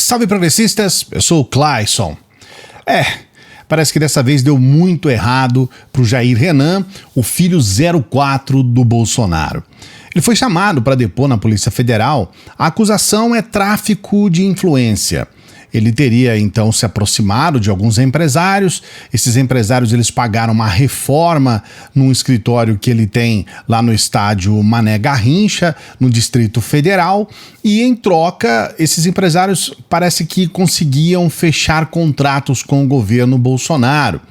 Salve progressistas, eu sou o Clayson. Parece que dessa vez deu muito errado pro Jair Renan, o filho 04 do Bolsonaro. Ele foi chamado para depor na Polícia Federal. A acusação é tráfico de influência. Ele teria então se aproximado de alguns empresários. Esses empresários eles pagaram uma reforma num escritório que ele tem lá no estádio Mané Garrincha, no Distrito Federal, e em troca esses empresários parece que conseguiam fechar contratos com o governo Bolsonaro.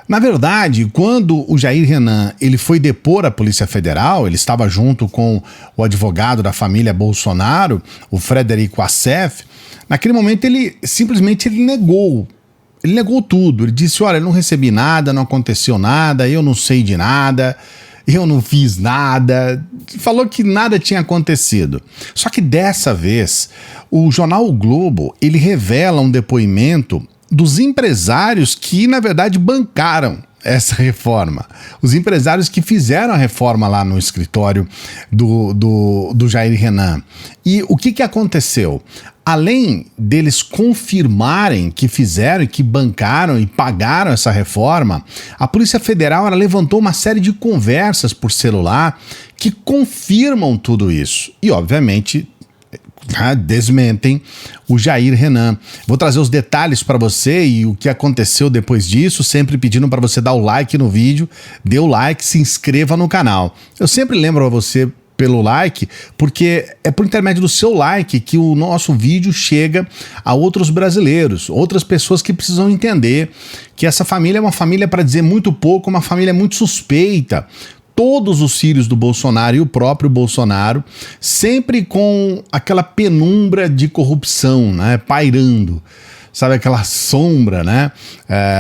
Na verdade, quando o Jair Renan ele foi depor à Polícia Federal, ele estava junto com o advogado da família Bolsonaro, o Frederico Assef. Naquele momento ele simplesmente negou. Ele negou tudo. Ele disse: olha, eu não recebi nada, não aconteceu nada, eu não sei de nada, eu não fiz nada. Falou que nada tinha acontecido. Só que dessa vez, o jornal O Globo, ele revela um depoimento dos empresários que, na verdade, bancaram essa reforma. Os empresários que fizeram a reforma lá no escritório do Jair Renan. E o que aconteceu? Além deles confirmarem que fizeram e que bancaram e pagaram essa reforma, a Polícia Federal ela levantou uma série de conversas por celular que confirmam tudo isso. E, obviamente, desmentem o Jair Renan. Vou trazer os detalhes para você e o que aconteceu depois disso, sempre pedindo para você dar o like no vídeo, dê o like, se inscreva no canal. Eu sempre lembro a você pelo like, porque é por intermédio do seu like que o nosso vídeo chega a outros brasileiros, outras pessoas que precisam entender que essa família é uma família, para dizer muito pouco, uma família muito suspeita. Todos os filhos do Bolsonaro e o próprio Bolsonaro, sempre com aquela penumbra de corrupção, né, pairando. Sabe, aquela sombra, né?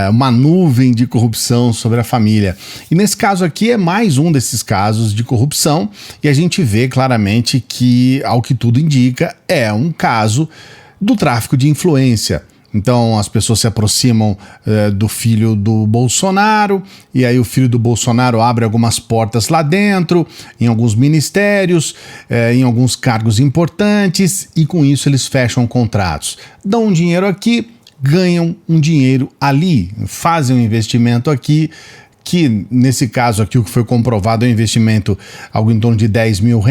Uma nuvem de corrupção sobre a família. E nesse caso aqui é mais um desses casos de corrupção, e a gente vê claramente que, ao que tudo indica, é um caso do tráfico de influência. Então as pessoas se aproximam do filho do Bolsonaro, e aí o filho do Bolsonaro abre algumas portas lá dentro, em alguns ministérios, em alguns cargos importantes, e com isso eles fecham contratos. Dão um dinheiro aqui, ganham um dinheiro ali, fazem um investimento aqui, que nesse caso aqui o que foi comprovado é um investimento algo em torno de R$10 mil,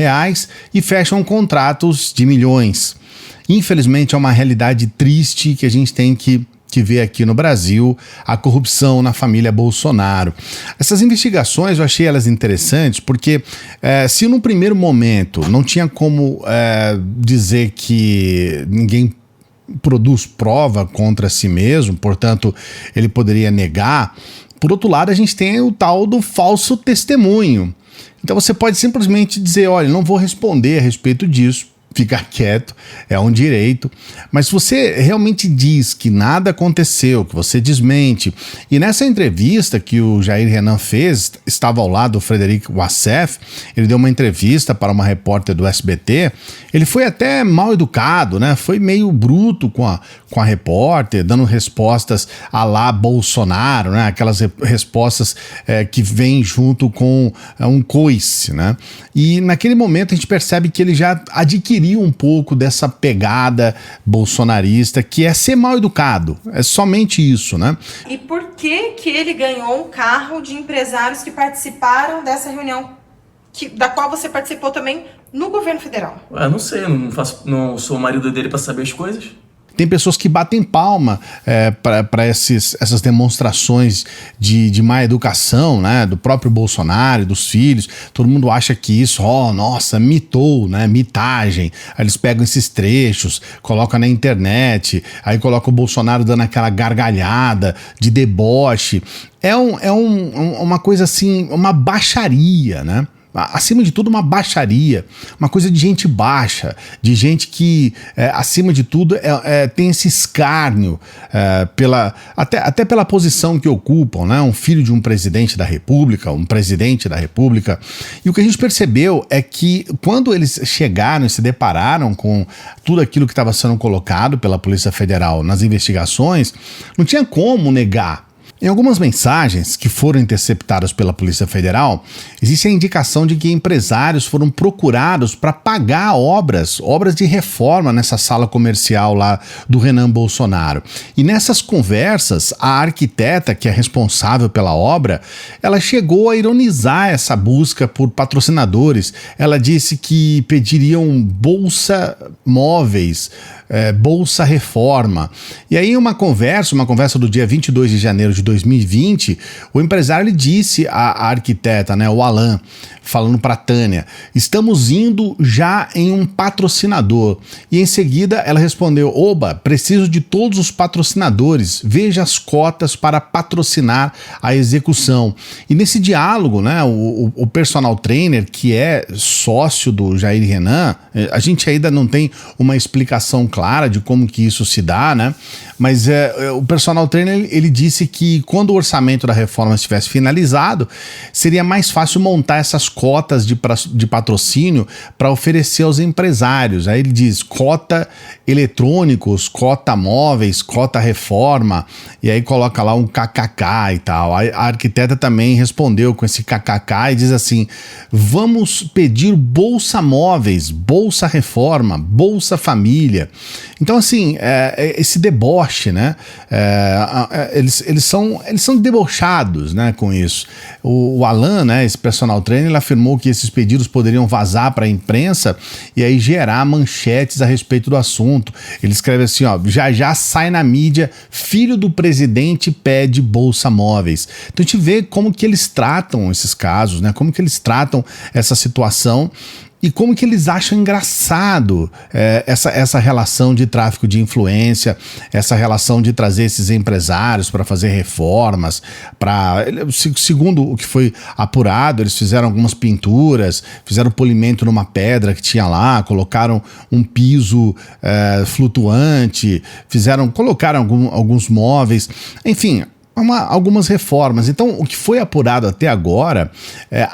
e fecham contratos de milhões. Infelizmente é uma realidade triste que a gente tem que ver aqui no Brasil, a corrupção na família Bolsonaro. Essas investigações eu achei elas interessantes porque se no primeiro momento não tinha como dizer que ninguém produz prova contra si mesmo, portanto ele poderia negar, por outro lado a gente tem o tal do falso testemunho. Então você pode simplesmente dizer: olha, não vou responder a respeito disso, ficar quieto, é um direito. Mas se você realmente diz que nada aconteceu, que você desmente, e nessa entrevista que o Jair Renan fez, estava ao lado do Frederico Assef, ele deu uma entrevista para uma repórter do SBT, ele foi até mal educado, né? Foi meio bruto com a repórter, dando respostas à lá Bolsonaro, né? Aquelas respostas que vêm junto com um coice, né? E naquele momento a gente percebe que ele já adquiriu um pouco dessa pegada bolsonarista, que é ser mal educado, é somente isso, né? E por que ele ganhou um carro de empresários que participaram dessa reunião, da qual você participou também no governo federal? Não sei, não sou o marido dele para saber as coisas. Tem pessoas que batem palma para essas demonstrações de má educação, né, do próprio Bolsonaro e dos filhos. Todo mundo acha que isso, nossa, mitou, né, mitagem. Aí eles pegam esses trechos, colocam na internet, aí colocam o Bolsonaro dando aquela gargalhada de deboche. É uma coisa assim, uma baixaria, né? Acima de tudo, uma baixaria, uma coisa de gente baixa, de gente que, acima de tudo, tem esse escárnio, até pela posição que ocupam, né? Um filho de um presidente da República, um presidente da República. E o que a gente percebeu é que, quando eles chegaram e se depararam com tudo aquilo que estava sendo colocado pela Polícia Federal nas investigações, não tinha como negar. Em algumas mensagens que foram interceptadas pela Polícia Federal, existe a indicação de que empresários foram procurados para pagar obras de reforma nessa sala comercial lá do Renan Bolsonaro. E nessas conversas, a arquiteta, que é responsável pela obra, ela chegou a ironizar essa busca por patrocinadores. Ela disse que pediriam bolsa móveis, bolsa reforma. E aí uma conversa do dia 22 de janeiro de 2020, o empresário disse à arquiteta, né, o Alan, falando para Tânia: estamos indo já em um patrocinador. E em seguida ela respondeu: oba, preciso de todos os patrocinadores, veja as cotas para patrocinar a execução. E nesse diálogo, né, o personal trainer, que é sócio do Jair Renan, a gente ainda não tem uma explicação clara de como que isso se dá, né? Mas o personal trainer, ele disse que quando o orçamento da reforma estivesse finalizado, seria mais fácil montar essas cotas de patrocínio para oferecer aos empresários. Aí ele diz cota eletrônicos, cota móveis, cota reforma, e aí coloca lá um kkk e tal. A arquiteta também respondeu com esse kkk e diz assim: vamos pedir bolsa móveis, bolsa reforma, bolsa família. Então, assim, esse deboche, né? Eles são debochados, né, com isso. O Alan, né, esse personal trainer, ele afirmou que esses pedidos poderiam vazar para a imprensa e aí gerar manchetes a respeito do assunto. Ele escreve assim, ó: já sai na mídia, filho do presidente pede bolsa móveis. Então a gente vê como que eles tratam esses casos, né? Como que eles tratam essa situação e como que eles acham engraçado essa relação de tráfico de influência, essa relação de trazer esses empresários para fazer reformas. Segundo o que foi apurado, eles fizeram algumas pinturas, fizeram polimento numa pedra que tinha lá, colocaram um piso flutuante, colocaram alguns móveis, enfim, algumas reformas. Então, o que foi apurado até agora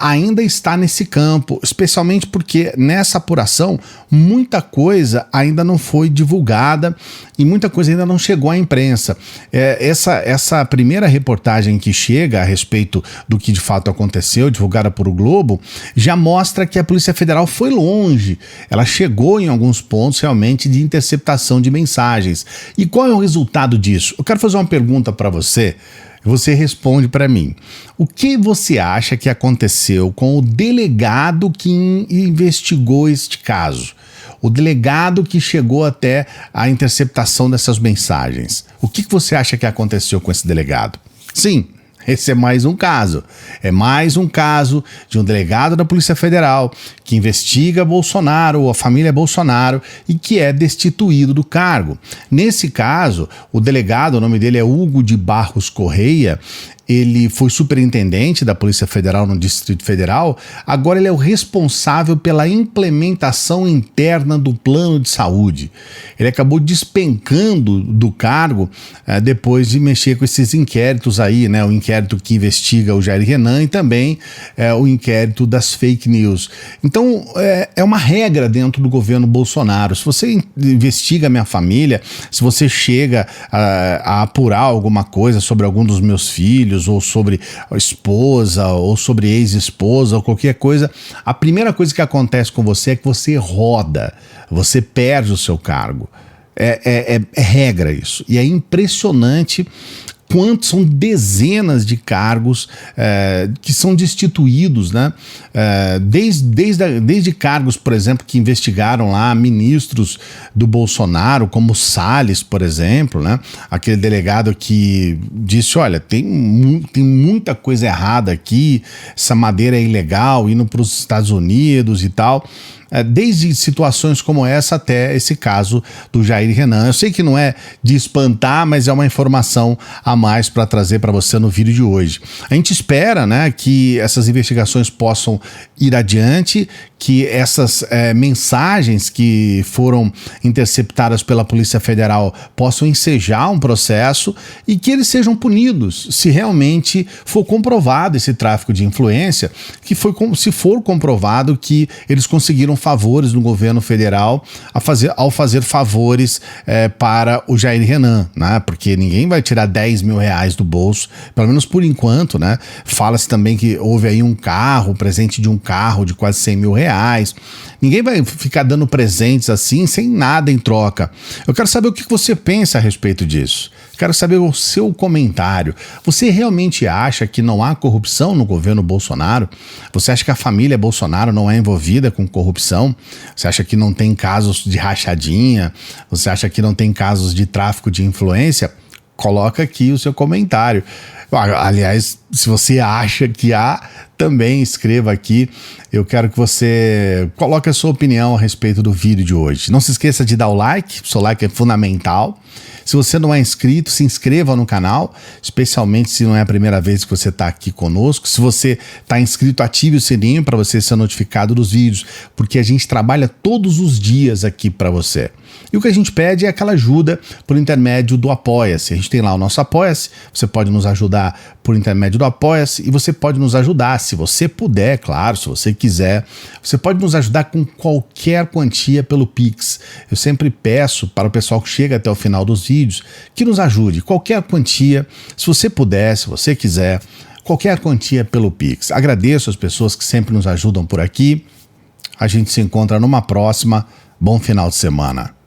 ainda está nesse campo, especialmente porque nessa apuração muita coisa ainda não foi divulgada e muita coisa ainda não chegou à imprensa. Essa primeira reportagem que chega a respeito do que de fato aconteceu, divulgada por o Globo, já mostra que a Polícia Federal foi longe. Ela chegou em alguns pontos realmente de interceptação de mensagens. E qual é o resultado disso? Eu quero fazer uma pergunta para você. Você responde para mim. O que você acha que aconteceu com o delegado que investigou este caso? O delegado que chegou até a interceptação dessas mensagens. O que você acha que aconteceu com esse delegado? Sim, esse é mais um caso. É mais um caso de um delegado da Polícia Federal que investiga Bolsonaro ou a família Bolsonaro e que é destituído do cargo. Nesse caso, o delegado, o nome dele é Hugo de Barros Correia, ele foi superintendente da Polícia Federal no Distrito Federal, agora ele é o responsável pela implementação interna do plano de saúde. Ele acabou despencando do cargo depois de mexer com esses inquéritos aí, né? O inquérito que investiga o Jair Renan e também o inquérito das fake news. Então, é uma regra dentro do governo Bolsonaro. Se você investiga a minha família, se você chega a apurar alguma coisa sobre algum dos meus filhos, ou sobre a esposa, ou sobre ex-esposa, ou qualquer coisa, a primeira coisa que acontece com você é que você roda, você perde o seu cargo. É regra isso. E é impressionante quanto são dezenas de cargos que são destituídos, né? Desde cargos, por exemplo, que investigaram lá ministros do Bolsonaro, como Salles, por exemplo, né? Aquele delegado que disse: olha, tem muita coisa errada aqui, essa madeira é ilegal, indo para os Estados Unidos e tal. Desde situações como essa até esse caso do Jair Renan. Eu sei que não é de espantar, mas é uma informação a mais para trazer para você no vídeo de hoje. A gente espera, né, que essas investigações possam ir adiante, que essas mensagens que foram interceptadas pela Polícia Federal possam ensejar um processo e que eles sejam punidos se realmente for comprovado esse tráfico de influência, se for comprovado que eles conseguiram favores no governo federal ao fazer favores para o Jair Renan, né? Porque ninguém vai tirar 10 mil reais do bolso, pelo menos por enquanto, né? Fala-se também que houve aí um presente de um carro de quase 100 mil reais. Ninguém vai ficar dando presentes assim, sem nada em troca. Eu quero saber o que você pensa a respeito disso. Quero saber o seu comentário. Você realmente acha que não há corrupção no governo Bolsonaro? Você acha que a família Bolsonaro não é envolvida com corrupção? Você acha que não tem casos de rachadinha? Você acha que não tem casos de tráfico de influência? Coloca aqui o seu comentário. Aliás, se você acha que há, também escreva aqui. Eu quero que você coloque a sua opinião a respeito do vídeo de hoje. Não se esqueça de dar o like, o seu like é fundamental. Se você não é inscrito, se inscreva no canal, especialmente se não é a primeira vez que você está aqui conosco. Se você está inscrito, ative o sininho para você ser notificado dos vídeos, porque a gente trabalha todos os dias aqui para você. E o que a gente pede é aquela ajuda por intermédio do Apoia-se. A gente tem lá o nosso Apoia-se, você pode nos ajudar por intermédio do Apoia-se e você pode nos ajudar, se você puder, claro, se você quiser, você pode nos ajudar com qualquer quantia pelo Pix. Eu sempre peço para o pessoal que chega até o final dos vídeos que nos ajude, qualquer quantia, se você puder, se você quiser, qualquer quantia pelo Pix. Agradeço as pessoas que sempre nos ajudam por aqui. A gente se encontra numa próxima. Bom final de semana.